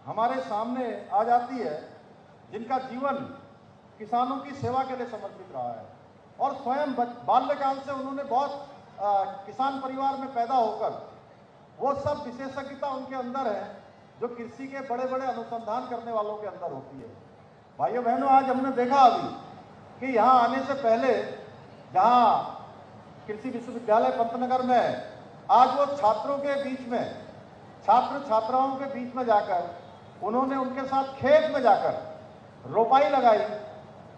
हमारे सामने आ जाती है, जिनका जीवन किसानों की सेवा के लिए समर्पित रहा है और स्वयं बाल्यकाल से उन्होंने बहुत किसान परिवार में पैदा होकर वो सब विशेषज्ञता उनके अंदर है जो कृषि के बड़े बड़े अनुसंधान करने वालों के अंदर होती है। भाइयों बहनों, आज हमने देखा अभी कि यहाँ आने से पहले जहाँ कृषि विश्वविद्यालय पंतनगर में है, आज वो छात्रों के बीच में, छात्र छात्राओं के बीच में जाकर उन्होंने उनके साथ खेत में जाकर रोपाई लगाई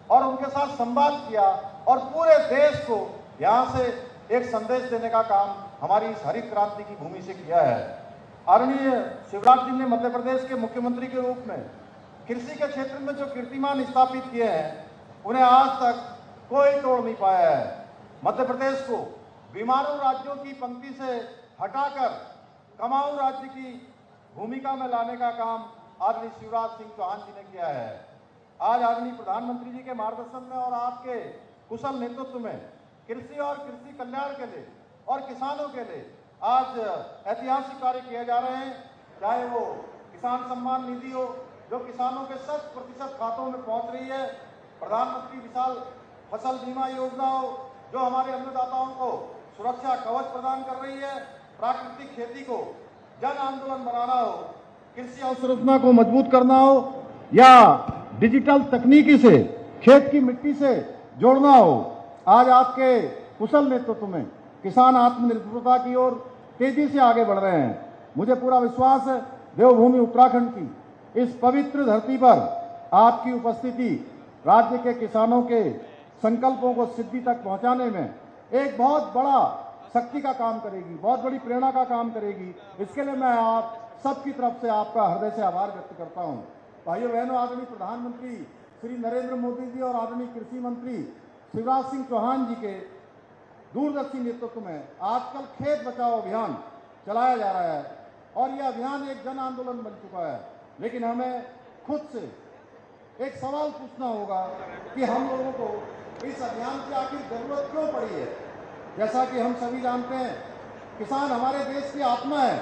और उनके साथ संवाद किया और पूरे देश को यहाँ से एक संदेश देने का काम हमारी इस हरित क्रांति की भूमि से किया है। आदरणीय शिवराज जी ने मध्य प्रदेश के मुख्यमंत्री के रूप में कृषि के क्षेत्र में जो कीर्तिमान स्थापित किए हैं, उन्हें आज तक कोई तोड़ नहीं पाया है। मध्य प्रदेश को बीमारू राज्यों की पंक्ति से हटाकर कमाऊ राज्य की भूमिका में लाने का काम आदरणीय शिवराज सिंह चौहान जी ने किया है। आज आदरणीय प्रधानमंत्री जी के मार्गदर्शन में और आपके कुशल नेतृत्व में कृषि और कृषि कल्याण के लिए और किसानों के लिए आज ऐतिहासिक कार्य किए जा रहे हैं। चाहे वो किसान सम्मान निधि हो जो किसानों के 100% खातों में पहुंच रही है, प्रधानमंत्री विशाल फसल बीमा योजना हो जो हमारे अन्नदाताओं को सुरक्षा कवच प्रदान कर रही है, प्राकृतिक खेती को जन आंदोलन बनाना हो, कृषि अवसंरचना को मजबूत करना हो या डिजिटल तकनीकी से खेत की मिट्टी से जोड़ना हो, आज आपके कुशल नेतृत्व में किसान आत्मनिर्भरता की ओर तेजी से आगे बढ़ रहे हैं। मुझे पूरा विश्वास है देवभूमि उत्तराखंड की इस पवित्र धरती पर आपकी उपस्थिति राज्य के किसानों के संकल्पों को सिद्धि तक पहुंचाने में एक बहुत बड़ा शक्ति का काम करेगी, बहुत बड़ी प्रेरणा का काम करेगी। इसके लिए मैं आप सबकी तरफ से आपका हृदय से आभार व्यक्त करता हूं। भाइयों बहनों, आदरणीय प्रधानमंत्री श्री नरेंद्र मोदी जी और आदरणीय कृषि मंत्री शिवराज सिंह चौहान जी के दूरदर्शी नेतृत्व में आजकल खेत बचाओ अभियान चलाया जा रहा है और यह अभियान एक जन आंदोलन बन चुका है। लेकिन हमें खुद से एक सवाल पूछना होगा कि हम लोगों को इस अभियान की आखिर जरूरत क्यों पड़ी है। जैसा कि हम सभी जानते हैं, किसान हमारे देश की आत्मा है,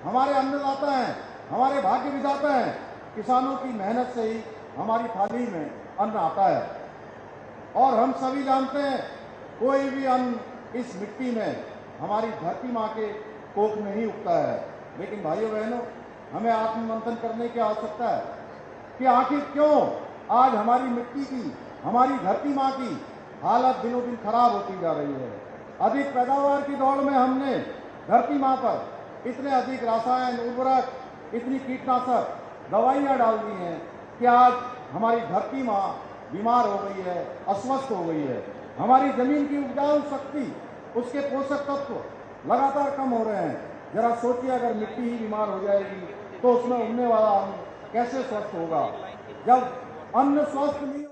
हमारे अन्नदाता हैं, हमारे भाग्य विधाता हैं। किसानों की मेहनत से ही हमारी थाली में अन्न आता है और हम सभी जानते हैं कोई भी अन्न इस मिट्टी में हमारी धरती माँ के कोख में ही उगता है। लेकिन भाइयों बहनों, हमें आत्ममंथन करने की आवश्यकता है कि आखिर क्यों आज हमारी मिट्टी की, हमारी धरती माँ की हालत दिनों दिन खराब होती जा रही है। अधिक पैदावार की दौड़ में हमने धरती माँ पर इतने अधिक रसायन, उर्वरक, इतनी कीटनाशक दवाइयाँ डाल दी हैं कि आज हमारी धरती माँ बीमार हो गई है, अस्वस्थ हो गई है। हमारी जमीन की उपजाऊ शक्ति, उसके पोषक तत्व लगातार कम हो रहे हैं। जरा सोचिए, अगर मिट्टी ही बीमार हो जाएगी तो उसमें उगने वाला अन्न कैसे स्वस्थ होगा। जब अन्न स्वस्थ नहीं